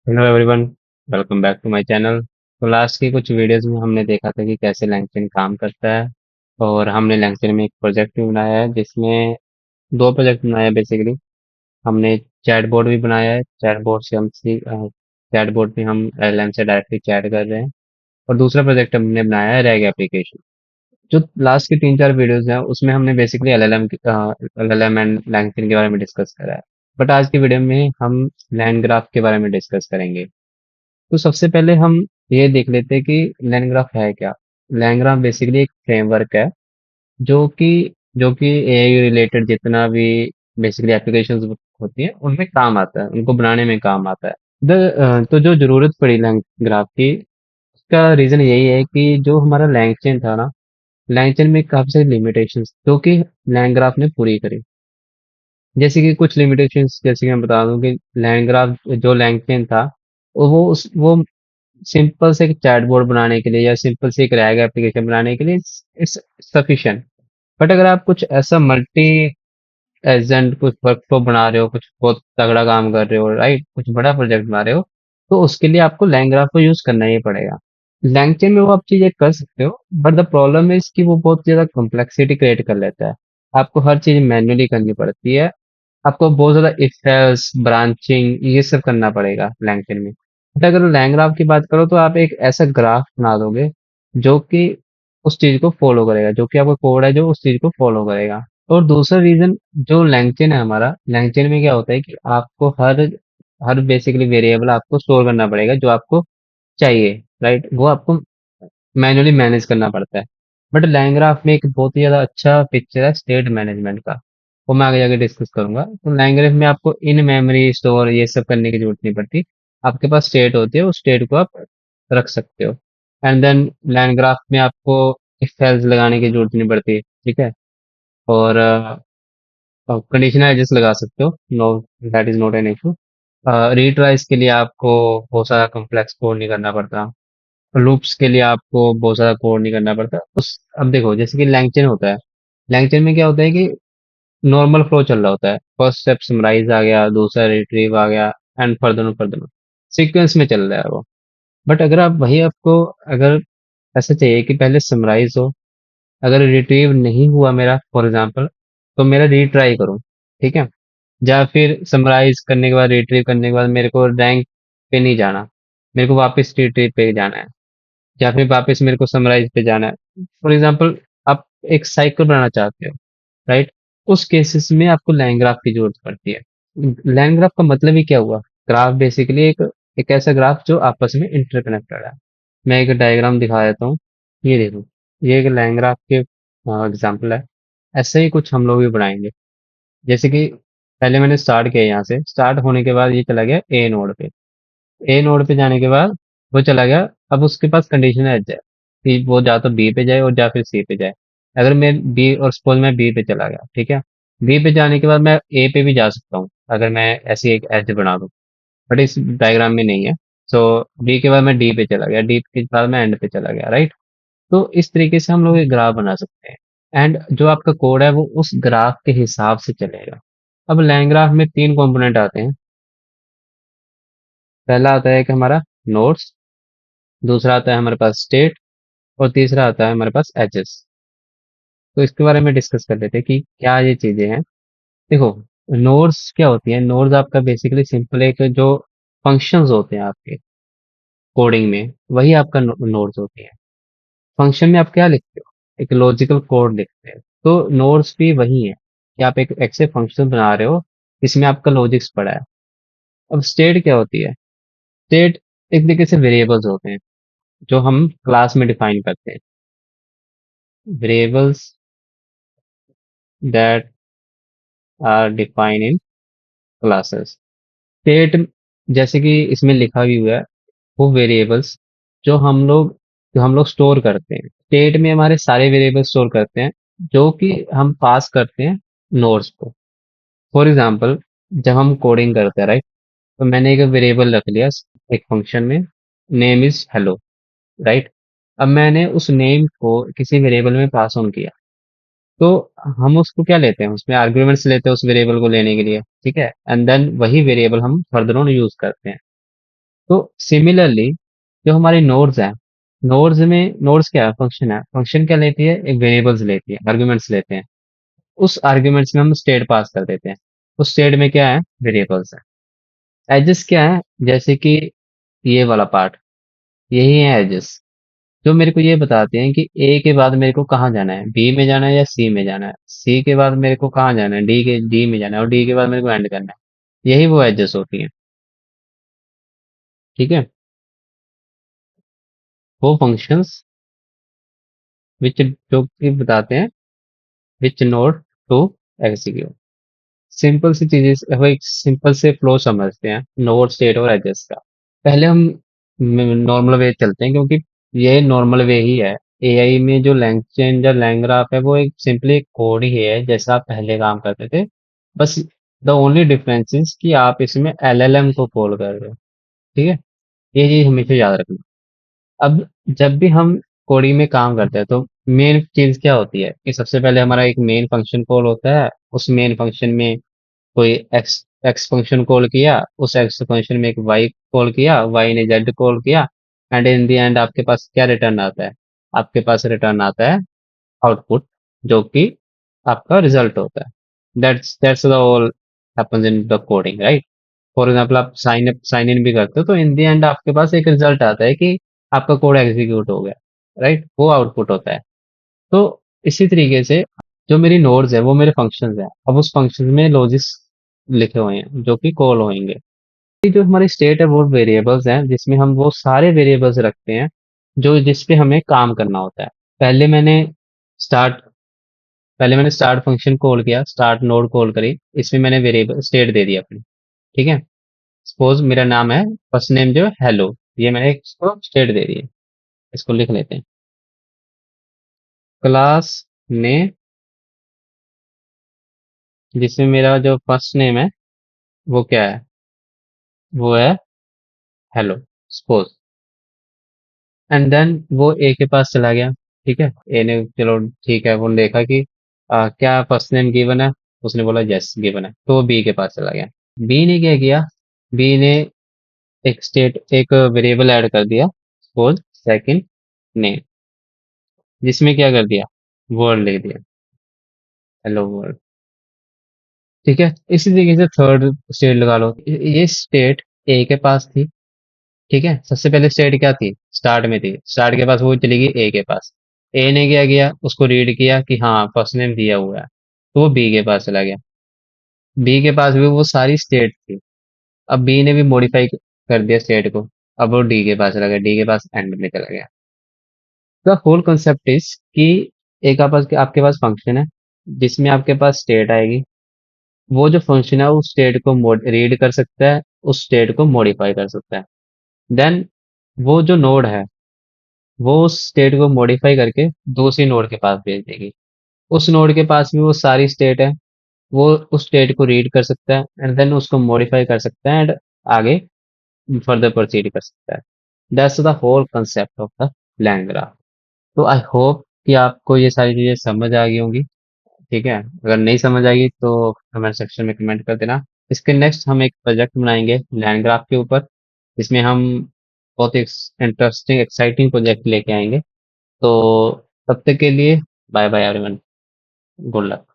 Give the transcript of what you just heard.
Hello everyone, welcome back to my channel. तो last की कुछ वीडियोस में हमने देखा था कि कैसे लैंगचेन काम करता है। और हमने लैंगचेन में एक प्रोजेक्ट भी बनाया है जिसमें दो प्रोजेक्ट बनाया है बेसिकली। हमने चैटबॉट भी बनाया है। चैटबॉट में हम एलएलएम से डायरेक्टली चैट कर रहे हैं। और दूसरा प्रोजेक्ट हमने बनाया है रैग एप्लीकेशन। जो लास्ट की 3-4 वीडियोस हैं उसमें हमने बेसिकली एलएलएम एंड लैंगचेन के बारे में डिस्कस करा है। बट आज की वीडियो में हम लैंड ग्राफ के बारे में डिस्कस करेंगे। तो सबसे पहले हम ये देख लेते हैं कि लैंड है क्या। लैंड बेसिकली एक फ्रेमवर्क है जो कि जो कि एआई रिलेटेड जितना भी बेसिकली एप्लीकेशंस होती हैं उनमें काम आता है, उनको बनाने में काम आता है। तो जो जरूरत पड़ी लैंड की, उसका रीजन यही है कि जो हमारा लैंगचेन था ना, लैंगचेन में काफी सारी लिमिटेशंस जो कि लैंड ने पूरी करी। जैसे कि कुछ लिमिटेशंस, जैसे कि मैं बता दूं कि जो लैंगचेन था वो सिंपल से एक चैटबॉट बनाने के लिए या सिंपल से एक रैग एप्लीकेशन बनाने के लिए इट्स सफिशिएंट। बट अगर आप कुछ ऐसा मल्टी एजेंट कुछ वर्कफ्लो बना रहे हो, कुछ बहुत तगड़ा काम कर रहे हो, राइट, कुछ बड़ा प्रोजेक्ट बना रहे हो, तो उसके लिए आपको लैंग्राफ को यूज करना ही पड़ेगा। लैंगचेन में वो आप चीजें कर सकते हो, बट द प्रॉब्लम इज कि वो बहुत ज्यादा कॉम्प्लेक्सिटी क्रिएट कर लेता है। आपको हर चीज मैन्युअली करनी पड़ती है। आपको बहुत ज़्यादा इफ एल्स ब्रांचिंग ये सब करना पड़ेगा लैंगचेन में। बट अगर लैंग ग्राफ की बात करो तो आप एक ऐसा ग्राफ बना दोगे जो कि उस चीज को फॉलो करेगा, जो कि आपका कोड है जो उस चीज को फॉलो करेगा। और दूसरा रीजन, जो लैंगचेन है हमारा, लैंगचेन में क्या होता है कि आपको हर हर बेसिकली वेरिएबल आपको स्टोर करना पड़ेगा जो आपको चाहिए, राइट, वो आपको मैन्युअली मैनेज करना पड़ता है। बट लैंग्राफ में एक बहुत ही ज़्यादा अच्छा फीचर है स्टेट मैनेजमेंट का। वो मैं आगे जाके डिस्कस करूंगा। तो लैंग्राफ में आपको इन मेमोरी स्टोर ये सब करने की जरूरत नहीं पड़ती। आपके पास स्टेट होती है, उस स्टेट को आप रख सकते हो। एंड देन लैंग्राफ में आपको इफ एल्स लगाने की जरूरत नहीं पड़ती, ठीक है। और कंडीशनल एजेस लगा सकते हो, no, that is not an issue. Retries के लिए आपको बहुत सारा कॉम्प्लेक्स कोड नहीं करना पड़ता। लूप्स के लिए आपको बहुत सारा कोड नहीं करना पड़ता उस। अब देखो, जैसे कि लैंगचेन होता है, लैंगचेन में क्या होता है कि नॉर्मल फ्लो चल रहा होता है। फर्स्ट स्टेप समराइज आ गया, दूसरा रिट्रीव आ गया, एंड फर्दर सीक्वेंस में चल रहा है वो। बट अगर आप वही आपको अगर ऐसा चाहिए कि पहले समराइज हो, अगर रिट्रीव नहीं हुआ मेरा फॉर एग्जांपल, तो मेरा रीट्राई करूं, ठीक है। या फिर समराइज करने के बाद, रिट्रीव करने के बाद मेरे को रैंक पे नहीं जाना, मेरे को वापस रिट्रीव पे जाना है, या फिर वापस मेरे को समराइज पे जाना है। फॉर एग्जांपल, आप एक साइकिल बनाना चाहते हो, राइट। उस केसेस में आपको लाइन ग्राफ की जरूरत पड़ती है। लाइन ग्राफ का मतलब ही क्या हुआ? ग्राफ बेसिकली एक एक ऐसा ग्राफ जो आपस में इंटरकनेक्टेड है। मैं एक डायग्राम दिखा देता हूँ। ये देखो, ये एक लाइन ग्राफ के एग्जाम्पल है। ऐसे ही कुछ हम लोग भी बनाएंगे। जैसे कि पहले मैंने स्टार्ट किया, यहाँ से स्टार्ट होने के बाद ये चला गया ए नोड पे। ए नोड पे जाने के बाद वो चला गया। अब उसके पास कंडीशन है कि वो या तो बी पे जाए और या फिर सी पे जाए। अगर मैं बी, और सपोज मैं बी पे चला गया, ठीक है। बी पे जाने के बाद मैं ए पे भी जा सकता हूँ अगर मैं ऐसी एक एज बना दूँ। बट इस डायग्राम में नहीं है। सो बी के बाद मैं डी पे चला गया, डी के बाद मैं एंड पे चला गया, राइट। तो इस तरीके से हम लोग एक ग्राफ बना सकते हैं, एंड जो आपका कोड है वो उस ग्राफ के हिसाब से चलेगा। अब लाइन ग्राफ में 3 कंपोनेंट आते हैं। पहला आता है कि हमारा नोड्स, दूसरा आता है हमारे पास स्टेट, और तीसरा आता है हमारे पास एजेस। तो इसके बारे में डिस्कस कर लेते हैं कि क्या ये चीजें हैं। देखो, नोड्स क्या होती हैं? नोड्स आपका बेसिकली सिंपल एक जो फंक्शंस होते हैं आपके कोडिंग में, वही आपका नोड्स होती हैं। फंक्शन में आप क्या लिखते हो? एक लॉजिकल कोड लिखते हैं। तो नोड्स भी वही है कि आप एक ऐसे फंक्शन बना रहे हो जिसमें आपका लॉजिक्स पड़ा है। अब स्टेट क्या होती है? स्टेट एक तरीके से वेरिएबल्स होते हैं जो हम क्लास में डिफाइन करते हैं। Variables that are define in classes. State, जैसे कि इसमें लिखा भी हुआ है, वो वेरिएबल्स जो हम लोग स्टोर करते हैं। स्टेट में हमारे सारे वेरिएबल स्टोर करते हैं जो कि हम पास करते हैं नोड्स को। फॉर एग्जांपल, जब हम कोडिंग करते हैं, राइट, तो मैंने एक वेरिएबल रख लिया एक फंक्शन में, नेम इज हेलो, राइट। अब मैंने उस नेम को किसी वेरिएबल में पास ऑन किया, तो हम उसको क्या लेते हैं, उसमें आर्ग्यूमेंट्स लेते हैं उस वेरिएबल को लेने के लिए, ठीक है। एंड देन वही वेरिएबल हम फर्दर ऑन यूज करते हैं। तो सिमिलरली जो हमारी नोड्स हैं, नोड्स क्या है, फंक्शन है, फंक्शन क्या लेती है, एक वेरिएबल्स लेती है, आर्ग्यूमेंट्स लेते हैं, उस आर्ग्यूमेंट्स में हम स्टेट पास कर देते हैं, उस स्टेट में क्या है, वेरिएबल्स है। एजेस क्या है, जैसे कि ये वाला पार्ट, यही है एजेस, जो मेरे को ये बताते हैं कि ए के बाद मेरे को कहाँ जाना है, बी में जाना है या सी में जाना है, सी के बाद मेरे को कहाँ जाना है, डी में जाना है, और डी के बाद मेरे को एंड करना है, यही वो एजेस होती हैं। ठीक है, वो फंक्शंस विच जो कि बताते हैं विच नोड टू एग्जीक्यूट। सिंपल सी चीजें, वो एक सिंपल से फ्लो समझते हैं नोड, स्टेट और एजेस का। पहले हम नॉर्मल वे चलते हैं, क्योंकि ये नॉर्मल वे ही है। एआई में जो लैंगचेन या लैंग्राफ है, वो एक सिंपली कोड ही है, जैसा आप पहले काम करते थे। बस द ओनली डिफरेंस इज कि आप इसमें एलएलएम को कॉल कर रहे हो। ठीक है, ये चीज हमेशा याद रखना। अब जब भी हम कोडिंग में काम करते हैं, तो मेन चीज क्या होती है कि सबसे पहले हमारा एक मेन फंक्शन कॉल होता है। उस मेन फंक्शन में कोई एक्स फंक्शन कॉल किया, उस एक्स फंक्शन में एक वाई कॉल किया, वाई ने जेड कॉल किया, एंड इन द एंड आपके पास क्या रिटर्न आता है, आपके पास रिटर्न आता है आउटपुट, जो कि आपका रिजल्ट होता है। That's the all happens in the coding, right. For example आप साइन इन भी करते हो, तो इन द एंड आपके पास एक रिजल्ट आता है कि आपका कोड एग्जीक्यूट हो गया, राइट, वो आउटपुट होता है। तो इसी तरीके से जो मेरी नोड्स है वो मेरे फंक्शंस हैं। अब उस फंक्शन में लॉजिक्स लिखे हुए हैं जो कि कॉल होंगे। ये जो हमारी स्टेट है वो वेरिएबल्स हैं, जिसमें हम वो सारे वेरिएबल्स रखते हैं जो जिस पे हमें काम करना होता है। पहले मैंने स्टार्ट पहले मैंने स्टार्ट फंक्शन कॉल किया, स्टार्ट नोड कॉल करी, इसमें मैंने वेरिएबल स्टेट दे दी अपनी। ठीक है, सपोज मेरा नाम है, फर्स्ट नेम जो है हेलो, ये मैंने इसको स्टेट दे दी है। इसको लिख लेते हैं, क्लास ने, जिसमें मेरा जो फर्स्ट नेम है वो क्या है, वो है हेलो, सपोज। एंड देन वो ए के पास चला गया। ठीक है, ए ने, चलो ठीक है, वो देखा कि क्या फर्स्ट नेम गिवन है, उसने बोला यस गिवन है, तो वो बी के पास चला गया। बी ने क्या किया, बी ने एक वेरिएबल ऐड कर दिया, सपोज सेकंड नेम, जिसमें क्या कर दिया, वर्ड लिख दिया, हेलो वर्ld। ठीक है, इसी तरीके से थर्ड स्टेट लगा लो। ये स्टेट ए के पास थी। ठीक है, सबसे पहले स्टेट क्या थी, स्टार्ट में थी, स्टार्ट के पास वो चली गई ए के पास। ए ने क्या किया, उसको रीड किया कि हाँ फर्स्ट नेम दिया हुआ है, तो वो बी के पास चला गया। बी के पास भी वो सारी स्टेट थी। अब बी ने भी मॉडिफाई कर दिया स्टेट को, अब वो डी के पास चला गया, डी के पास एंड में चला गया। द होल कंसेप्ट इज कि एक आपके पास फंक्शन है, जिसमें आपके पास स्टेट आएगी। वो जो फंक्शन है उस स्टेट को रीड कर सकता है, उस स्टेट को मॉडिफाई कर सकता है। देन वो जो नोड है, वो उस स्टेट को मॉडिफाई करके दूसरी नोड के पास भेज देगी। उस नोड के पास भी वो सारी स्टेट है, वो उस स्टेट को रीड कर सकता है, एंड देन उसको मॉडिफाई कर सकता है, एंड आगे फर्दर प्रोसीड कर सकता है। That's the whole concept of the LangGraph. तो आई होप कि आपको ये सारी चीजें समझ आ गई होंगी। ठीक है, अगर नहीं समझ आएगी तो कमेंट सेक्शन में कमेंट कर देना। इसके नेक्स्ट हम एक प्रोजेक्ट बनाएंगे लैंड ग्राफ के ऊपर, जिसमें हम बहुत ही इंटरेस्टिंग एक्साइटिंग प्रोजेक्ट लेके आएंगे। तो तब तक के लिए bye bye everyone, good luck.